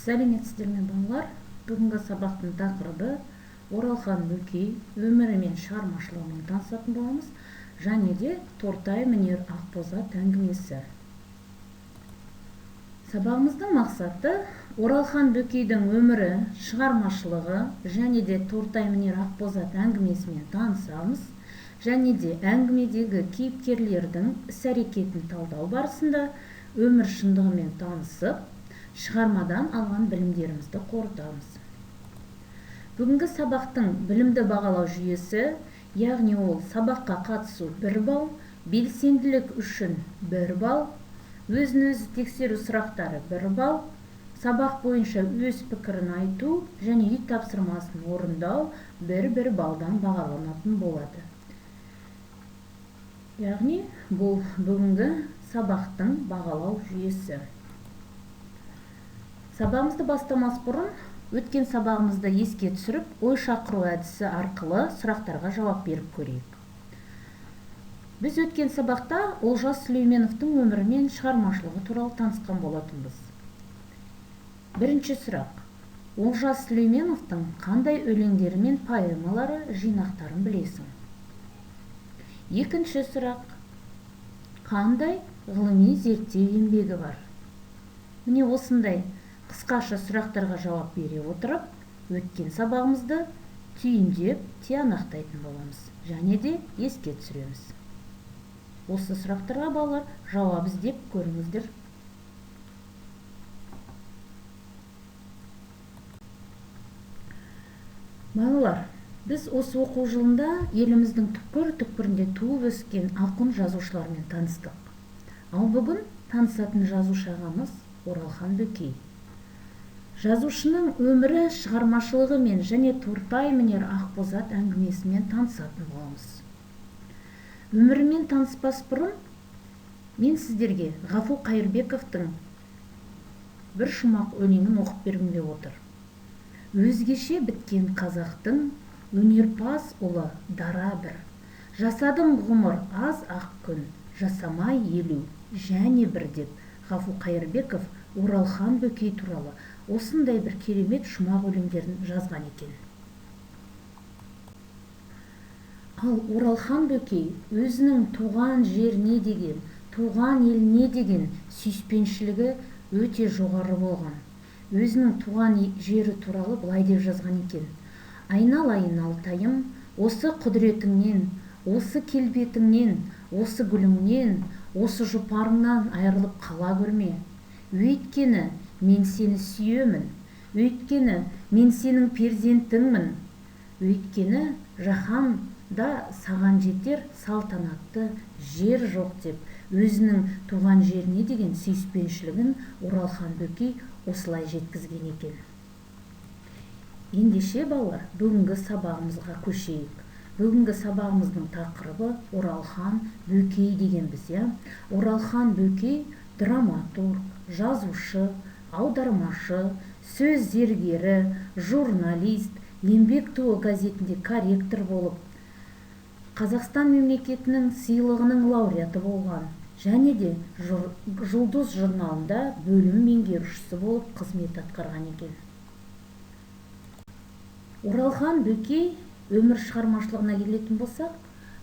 Сәлеметсіздер ме балалар? Бүгінгі сабақтың тақырыбы Оралхан Бөкей өмірі мен шығармашылығымен танысатын боламыз, және де Тортай мінер Ақбозат әңгімесі. Сабағымыздың мақсаты Оралхан Бөкейдің өмірі, шығармашылығы және де Тортай мінер Ақбозат әңгімесімен танысамыз, және де әңгімедегі кейіпкерлердің іс-әрекетін талдау барысында өмір шындығымен танысып, шығармадан алған білімдерімізді қорытамыз. Бүгінгі сабақтың білімді бағалау жүйесі, яғни ол сабаққа қатысу 1 балл, белсенділік үшін 1 балл, өзін-өзі тексеру сұрақтары 1 балл, сабақ бойынша өз пікірін айту және үй тапсырмасын орындау 1 баллдан бағаланатын болады. Яғни бұл бүгінгі сабақтың бағалау жүйесі. Сабағымызды бастамас бұрын өткен сабағымызды еске түсіріп, ой шақыру әдісі арқылы сұрақтарға жауап беріп көрейік. Біз өткен сабақта Олжас Сүлейменовтың өмірі мен шығармашылығы туралы танысқан болатынбыз. Бірінші сұрақ: Олжас Сүлейменовтың қандай өлеңдері мен поэмалары жинақтарын білесің? Екінші сұрақ: қандай ғылыми зерттеу еңбегі бар? Міне осындай қысқаша сұрақтарға жауап бере отырып, өткен сабағымызды түйіндеп, тиянақтайтын боламыз, және де еске түсіреміз. Осы сұрақтарға балалар жауап іздеп көріңіздер. Балалар, біз осы оқу жылында еліміздің түкпір-түкпірінде туып өскен ақын жазушылармен таныстық. Ал бүгін танысатын жазушы ағамыз Оралхан Бөкей. Жазушының өмірі, шығармашылығы мен және Тортай мінер Ақбозат әңгімесімен танысатын боламыз. Өмірімен таныспас бұрын мен сіздерге Ғафу Қайырбековтың бір шумақ өлеңін оқып бергім келіп отыр. Өзгеше біткен қазақтың өнерпаз ұлы дара бір. Жасадым ғұмыр аз ақ күн, жасамай елу және бір деп Ғафу Қайырбеков Оралхан Бөкей туралы осындай бір керемет шумақ өлеңдерін жазған екен. Ал Оралхан Бөкей өзінің туған жеріне деген, туған еліне деген сүйіспеншілігі өте жоғары болған. Өзінің туған жері туралы былай деп жазған екен: айналайын алтайым, осы құдіретіңнен, осы келбетіңнен, осы гүліңнен, осы жұпарыңнан айырылып қала көрме. Өйткені мен сені сүйемін, өйткені мен сенің перзентіңмін, өйткені жаһанда саған жетер салтанатты жер жоқ деп өзінің туған жеріне деген сүйіспеншілігін Оралхан Бөкей осылай жеткізген екен. Ендеше балалар, бүгінгі сабағымызға көшейік. Бүгінгі сабағымыздың тақырыбы Оралхан Бөкей дегенбіз, иә? Оралхан Бөкей драматург, жазушы, аудармашы, сөз зергері, журналист, еңбек туы газетінде корректор болып, Қазақстан мемлекетінің сыйлығының лауреаты болған, және де Жұлдыз журналында бөлім меңгерушісі болып қызмет атқарған екен. Оралхан Бөкей өмір шығармашылығына келетін болсақ,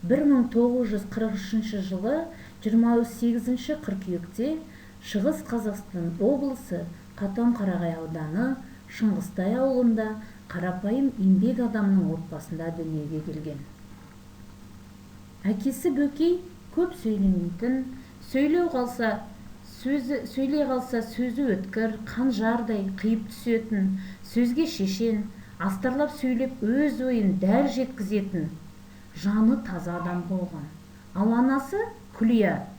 1943 жылы 28 қыркүйекте Шығыс Қазақстан облысы Қатон-Қарағай ауданы Шыңғыстай ауылында қарапайым еңбек адамның отбасында дүниеге келген. Әкесі Бөкей көп сөйлемейтін, сөйлей қалса сөзі өткір, қанжардай қиып түсетін, сөзге шешен, астарлап сөйлеп өз ойын дәл жеткізетін, жаны таза адам болған. Ал анасы Күлия,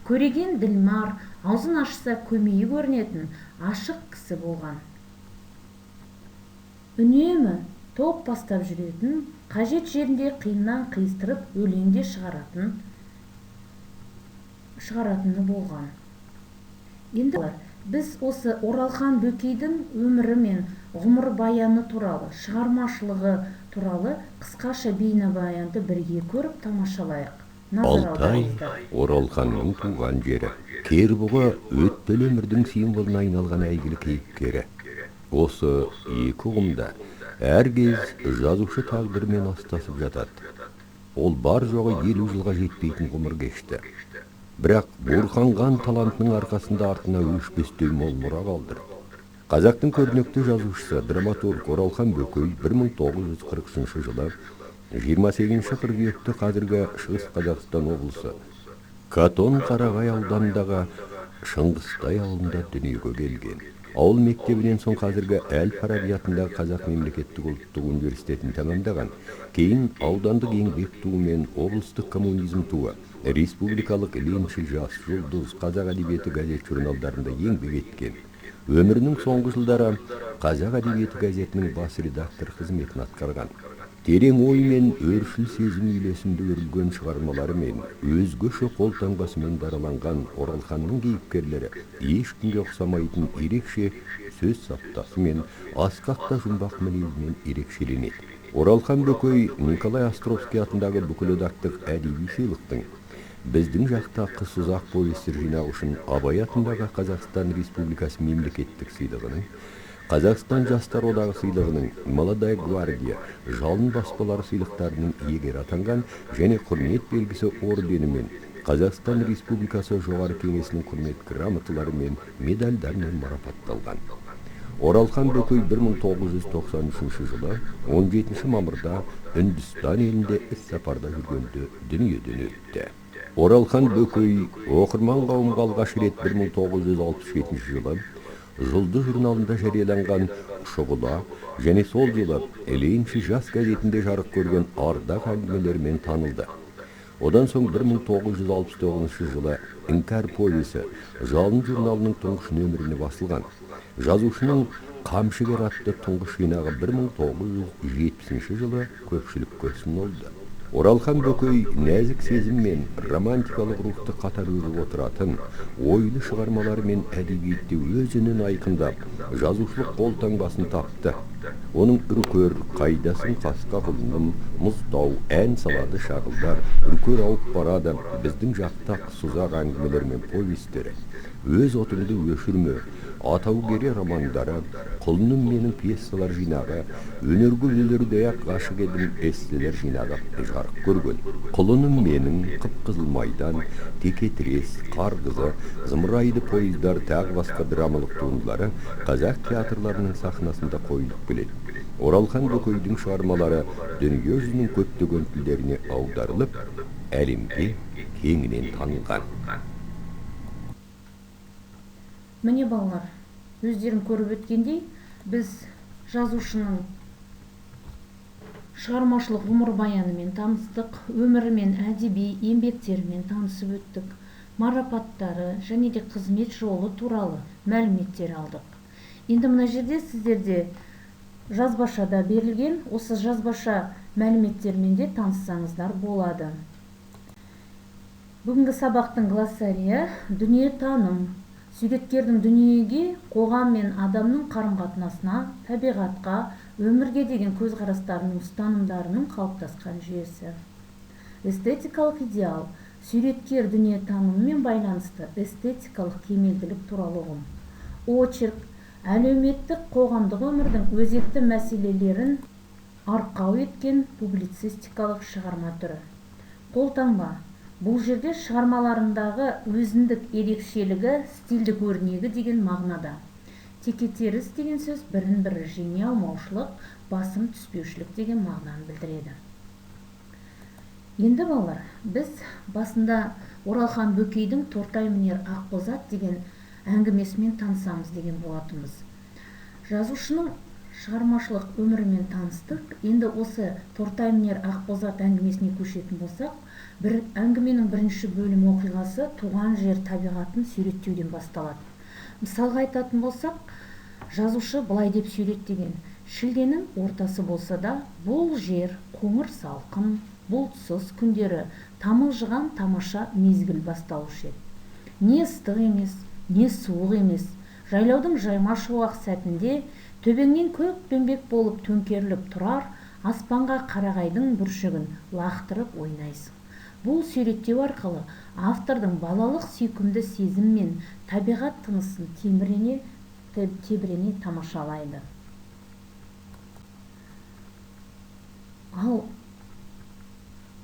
көреген ділмар, аузын ашса көмейі көрінетін ашық кісі болған. Үнемі топ бастап жүретін, қажет жерінде қиыннан қиыстырып өлеңде шығаратыны болған. Енді біз осы Оралхан Бөкейдің өмірі мен ғұмыр баяны туралы, шығармашылығы туралы қысқаша бейнебаянды бірге көріп тамашалайық. Алтай Оралханның туған жері, Кербұға өтпелі өмірдің символына айналған әйгілі кейіпкері. Осы екі ұғымда әр кез жазушы тағдырымен астасып жатады. Ол бар жоғы 50 жылға жетпейтін ғұмыр кешті. Бірақ буырқанған талантының арқасында артына өшпестей мол мұра қалдырды. Қазақтың көрнекті жазушысы, драматург Оралхан Бөкей 1943 жылы 28 қыркүйекте қазіргі Шығыс Қазақстан облысы Катон Қарағай ауданындағы Шыңғыстай ауылында дүниеге келген. Ауыл мектебінен соң қазіргі Әл-Фараби атындағы Қазақ мемлекеттік ұлттық университетін тәмамдаған. Кейін аудандық еңбек туы мен облыстық коммунизм туы, республикалық леншіл жас жұлдыз, қазақ әдебиеті газет журналдарында еңбек еткен. Өмірінің соңғы жылдары Қазақ әдебиеті газетінің бас редактор қызметін атқарған. Терең ой мен өршіл сезім үйлесімді өрілген шығармалары мен өзгеше қолтаңбасымен дараланған Оралханның кейіпкерлері ешкімге ұқсамайтын ерекше сөз саптасы мен асқақта жұмбақ мінезімен ерекшеленеді. Оралхан Бөкей Николай Островский атындағы бүкілодақтық әдеби сыйлықтың, біздің жақта қыс ұзақ повестер жинағы үшін Абай атындағы Қазақстан Республикасы мемлекеттік сыйлығының, Қазақстан жастар одағы сыйлығының, Молодая гвардия, жалын баспалары сыйлықтарының иегері атанған және құрмет белгісі орденімен, Қазақстан Республикасы жоғары кеңесінің құрмет грамоталары мен медальдармен марапатталған. Оралхан Бөкей 1993 жылы 17 мамырда Үндістан елінде іс-сапарда жүргенде дүниеден өтті. Оралхан Бөкей оқырман қауымға алғаш рет 1967 жылы Жұлдыз журналында жарияланған Шұғыла және сол жылы Ленші жас газетінде жарық көрген ардақ әңгімелерімен танылды. Одан соң 1969 жылы Іңкәр повесі Жалын журналының тұңғыш нөміріне басылған. Жазушының Қамшыгер атты тұңғыш жинағы 1970 жылы көпшілікке ұсынылды. Оралхан Бөкей нәзік сезім мен романтикалық рухты қатар өріп отыратын, ойлы шығармалары мен әдебиетте өзінің айқындап, жазушылық қолтаңбасын тапты. Оның үркер, қайдасын қасқа құлыным, мұздау, ән салады шағылдар, үркер ауып барады, біздің жақта сұзақ әңгімелер мен повестері, өз отыңды өшірме, атау кере романдары, құлыным менің пьесалар жинағы, өнерге өлердей-ақ ғашық едім эсселер жинағы жарық көрген. Құлыным менің, қып-қызыл майдан, текетірес, қарғызы, зымырайды поездар тағы басқа драмалық туындылары қазақ театрларының сахнасында қойылып келеді. Оралхан Бөкейдің шығармалары дүние жүзінің көптеген тілдеріне аударылып, әлемге кеңінен танылған. Міне балалар, өздерің көріп өткендей, біз жазушының шығармашылық ғұмыр баянымен таныстық, өмірімен, әдеби еңбектерімен танысып өттік, марапаттары және де қызмет жолы туралы мәліметтер алдық. Енді мына жерде сіздерде жазбашада берілген осы жазбаша мәліметтермен де таныссаңыздар болады. Бүгінгі сабақтың глоссарийі дүниетаным, суреткердің дүниеге, қоғам мен адамның қарым-қатынасына, табиғатқа, өмірге деген көзқарастарының ұстанымдарының қалыптасқан жүйесі. Эстетикалық идеал, суреткер дүниетанымымен байланысты эстетикалық кемелділік туралы ұғым. Очерк, әлеуметтік қоғамдық өмірдің өзекті мәселелерін арқау еткен публицистикалық шығарма түрі. Қолтаңба, бұл жерде шығармаларындағы өзіндік ерекшелігі, стильдік өрнегі деген мағынада. Текетеріс деген сөз бірін-бірі жеңе алмаушылық, басым түспеушілік деген мағынаны білдіреді. Енді балалар, біз басында Оралхан Бөкейдің Тортай мінер Ақбозат деген әңгімесімен танысамыз деген болатынбыз. Жазушының шығармашылық өмірімен таныстық. Енді осы Тортай мінер Ақбозат әңгімесіне көшетін болсақ, әңгіменің бірінші бөлім оқиғасы туған жер табиғатын суреттеуден басталады. Мысалға айтатын болсақ, жазушы былай деп суреттеген: шілденің ортасы болса да, бұл жер қоңыр салқын, бұлтсыз күндері тамылжыған тамаша мезгіл басталушы еді. Не ыстық емес, не суық емес, жайлаудың жайма шуақ сәтінде төбеңнен көкпеңбек болып төңкеріліп тұрар, аспанға қарағайдың бүршігін лақтырып ойнайсың. Бұл суреттеу арқылы автордың балалық сүйкімді сезім мен табиғат тынысын тебірене тамашалайды. Ал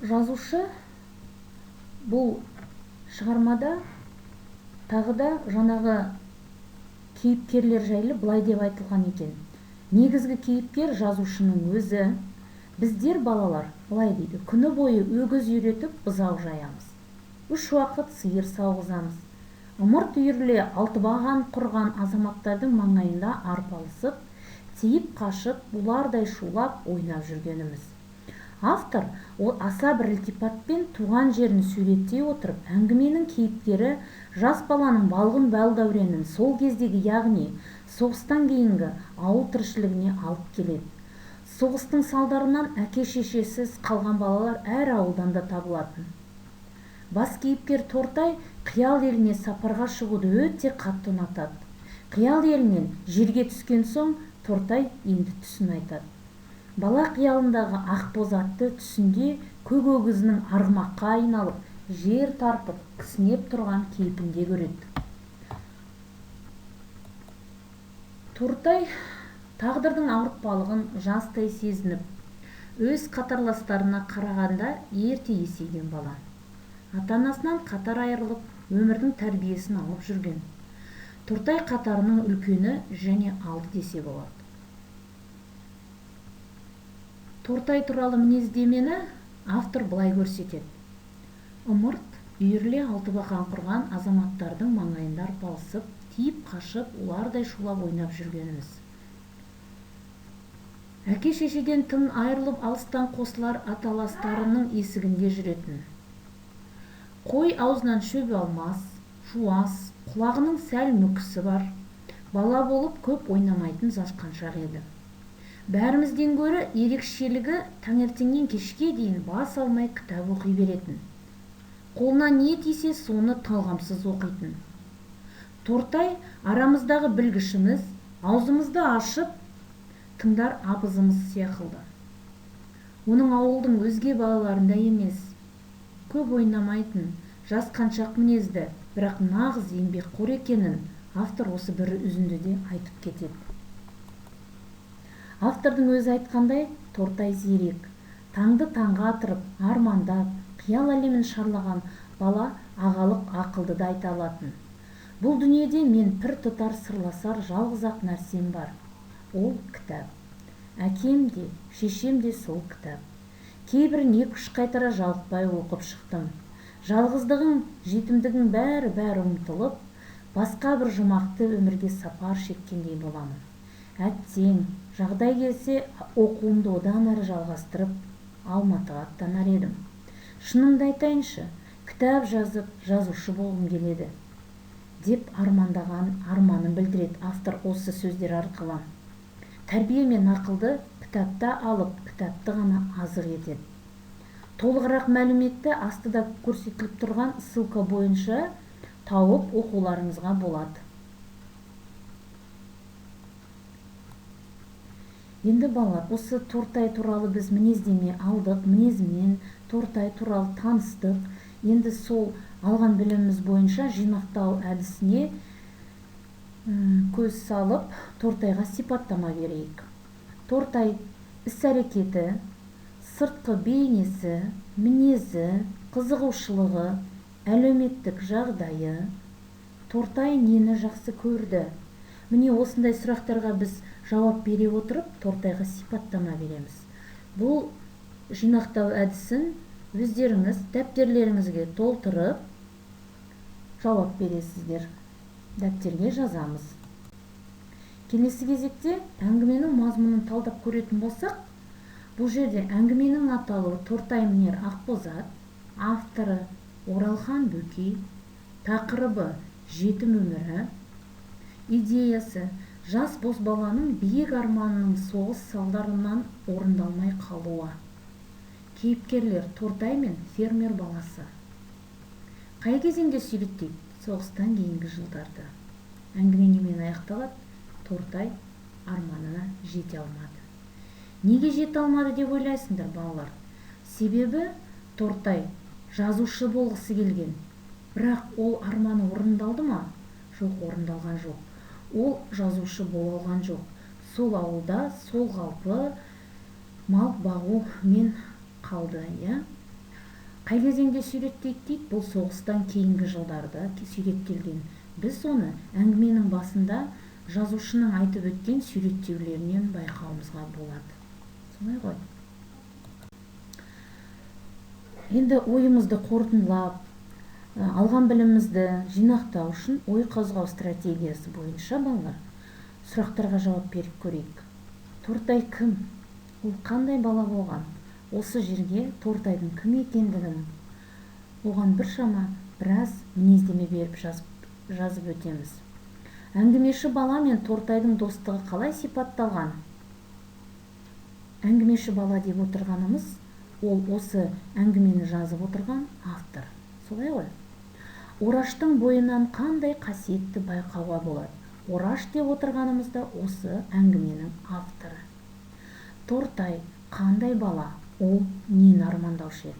жазушы бұл шығармада тағы да жаңағы кейіпкерлер жайлы былай деп айтылған екен. Негізгі кейіпкер жазушының өзі. Біздер балалар, былай дейді, күні бойы өгіз үйретіп бұзау жаямыз. 3 уақыт сиыр сауғызамыз. Ымырт үйірле алтыбаған құрған азаматтардың маңайында арпалысып, тиіп қашып, бұлардай шулап ойнап жүргеніміз. Автор ол аса бір ілтипатпен туған жерін суреттей отырып, әңгіменің кейіпкері жас баланың балғын бәл-дәуренін сол кездегі, яғни соғыстан кейінгі ауыл тіршілігіне алып келеді. Соғыстың салдарынан әке-шешесіз қалған балалар әр ауылдан да табылатын. Бас кейіпкер Тортай қиял еліне сапарға шығуды өте қатты ұнатады. Қиял елінен жерге түскен соң Тортай енді түсін айтады. Бала қиялындағы ақбоз атты түсінде көк өгізінің арғымаққа айналып, жер тарпып, кісінеп тұрған кейпінде көреді. Тортай тағдырдың ауыртпалығын жастай сезініп, өз қатарластарына қарағанда ерте есейген бала. Ата-анасынан қатар айырылып, өмірдің тәрбиесін алып жүрген. Тортай қатарының үлкені және алды десе болады. Тортай туралы мінездемені автор былай көрсетеді. Ымырт үйірле алтыбақан құрған азаматтардың маңайында арпалысып, тиіп қашып, олардай шулап ойнап жүргеніміз. Әке-шешеден тым айырылып алыстан қосылар аталастарының есігінде жүретін. Қой аузынан шөп алмас, жуас, құлағының сәл мүкісі бар. Бала болып көп ойнамайтын жасқаншақ еді. Бәрімізден гөрі ерекшелігі таңертеңнен кешке дейін бас алмай кітап оқи беретін. Қолына не тисе соны талғамсыз оқитын. Тортай арамыздағы білгішіміз, аузымызды ашып тыңдар абызымыз сияқылды. Оның ауылдың өзге балаларында емес, көп ойнамайтын, жасқаншақ мінезді, бірақ нағыз еңбекқор екенін автор осы бір үзіндіде айтып кетеді. Автордың өзі айтқандай, Тортай зерек, таңды таңға атырып, армандап, қиял әлемін шарлаған бала ағалық ақылды да айта алатын. Бұл дүниеде мен пір тұтар сырласар жалғыз-ақ нәрсем бар. Ол кітап. Әкем де, шешем де сол кітап. Кейбірін 2-3 қайтара жалықпай оқып шықтым. Жалғыздығың, жетімдігің бәрі ұмытылып, басқа бір жұмақты өмірге сапар шеккендей боламын. Әттең, жағдай келсе, оқуымды одан әрі жалғастырып, Алматыға аттанар едім. Шынымды айтайыншы, кітап жазып, жазушы болғым келеді, деп арманын білдіреді автор осы сөздер арқылы. Тәрбие мен ақылды кітапта алып, кітапты ғана азық етеді. Толығырақ мәліметті астыда көрсетіліп тұрған ссылка бойынша тауып оқуларыңызға болады. Енді балалар, осы Тортай туралы біз мінездеме алдық, мінезімен Тортай туралы таныстық. Енді сол алған біліміміз бойынша жинақтау әдісіне көз салып, Тортайға сипаттама берейік. Тортай іс-әрекеті, сыртқы бейнесі, мінезі, қызығушылығы, әлеуметтік жағдайы. Тортай нені жақсы көрді? Міне осындай сұрақтарға біз жауап бере отырып, Тортайға сипаттама береміз. Бұл жинақтау әдісін өздеріңіз дәптерлеріңізге толтырып жауап бересіздер. Дәптерге жазамыз. Келесі кезекте әңгіменің мазмұнын талдап көретін болсақ, бұл жерде әңгіменің аталуы Тортай мінер Ақбозат, авторы Оралхан Бөкей, тақырыбы жетім өмірі, идеясы жас бозбаланың биік арманының соғыс салдарынан орындалмай қалуы. Кейіпкерлер Тортай мен фермер баласы. Қай кезеңде суреттейді? Соғыстан кейінгі жылдарды. Әңгіме немен аяқталады? Тортай арманына жете алмады. Неге жете алмады деп ойлайсыңдар, балалар? Себебі Тортай жазушы болғысы келген. Бірақ ол арманы орындалды ма? Жоқ, орындалған жоқ. ол жазушы бола алған жоқ. Сол ауылда сол қалпы мал бағумен қалды, иә. Қай кезеңде суреттейді дейді, бұл соғыстан кейінгі жылдарда суреттелген. Біз оны әңгіменің басында жазушының айтып өткен суреттеулерінен байқауымызға болады. Солай ғой. Енді ойымызды қорытындылап, алған білімімізді жинақтау үшін ой қозғау стратегиясы бойынша балалар сұрақтарға жауап беріп көрейік. Тортай кім? Ол қандай бала болған? Осы жерге Тортайдың кім екендігін оған біраз мінездеме беріп жазып өтеміз. Әңгімеші бала мен Тортайдың достығы қалай сипатталған? Әңгімеші бала деп отырғанымыз, ол осы әңгімені жазып отырған автор. Солай ғой. Ораштың бойынан қандай қасиетті байқауға болады? Ораш деп отырғанымызда осы әңгіменің авторы. Тортай қандай бала? Ол нені армандаушы еді?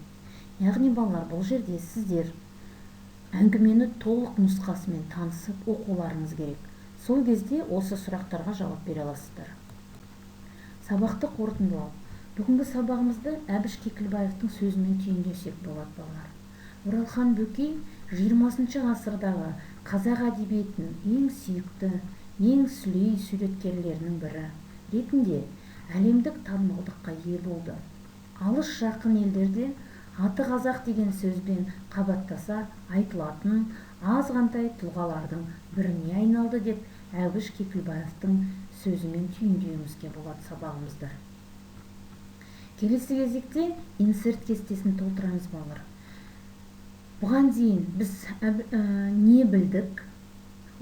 Яғни балалар, бұл жерде сіздер әңгімені толық нұсқасымен танысып оқуларыңыз керек. Сол кезде осы сұрақтарға жауап бере аласыздар. Сабақты қорытындылау. Бүгінгі сабағымызды Әбіш Кекілбаевтың сөзімен түйіндесек болады, балалар. Оралхан Бөкей 20 ғасырдағы қазақ әдебиетінің ең сүйікті, ең сүлей суреткерлерінің бірі ретінде әлемдік танымалдыққа ие болды. Алыс жақын елдерде аты қазақ деген сөзбен қабаттаса айтылатын азғантай тұлғалардың біріне айналды деп Әбіш Кекілбаевтың сөзімен түйіндеуімізге болады сабағымызды. Келесі кезекте инсерт кестесін толтырамыз, балалар. Бұған дейін біз не білдік,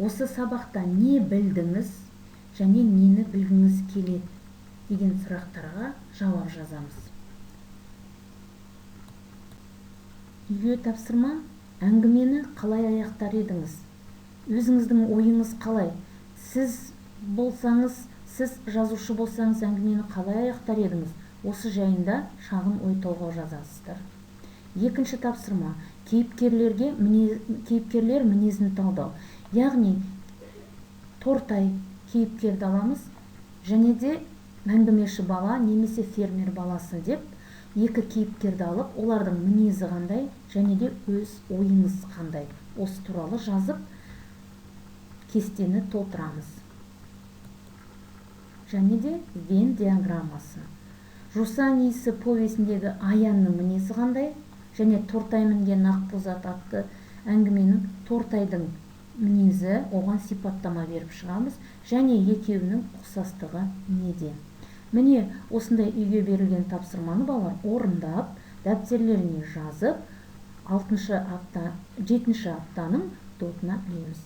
осы сабақта не білдіңіз және нені білгіңіз келеді деген сұрақтарға жауап жазамыз. Үйге тапсырма, әңгімені қалай аяқтар едіңіз? Өзіңіздің ойыңыз қалай? Сіз жазушы болсаңыз, әңгімені қалай аяқтар едіңіз? Осы жайында шағын ой толғау жазасыздар. Екінші тапсырма, кейіпкерлер мінезін талдау. Яғни, Тортай кейіпкерді аламыз, және де әңгімеші бала немесе фермер баласы деп екі кейіпкерді алып, олардың мінезі қандай және де өз ойыңыз қандай. Осы туралы жазып, кестені толтырамыз. Және де Вен диаграммасы. Жусан иісі повесіндегі Аянның мінезі қандай? Және Тортай мінген Ақбозат атты әңгіменің Тортайдың мінезі, оған сипаттама беріп шығамыз. Және екеуінің ұқсастығы неде? Міне осындай үйге берілген тапсырманы балалар орындап, дәптерлеріне жазып, 7-ші аптаның дотына ілеміз.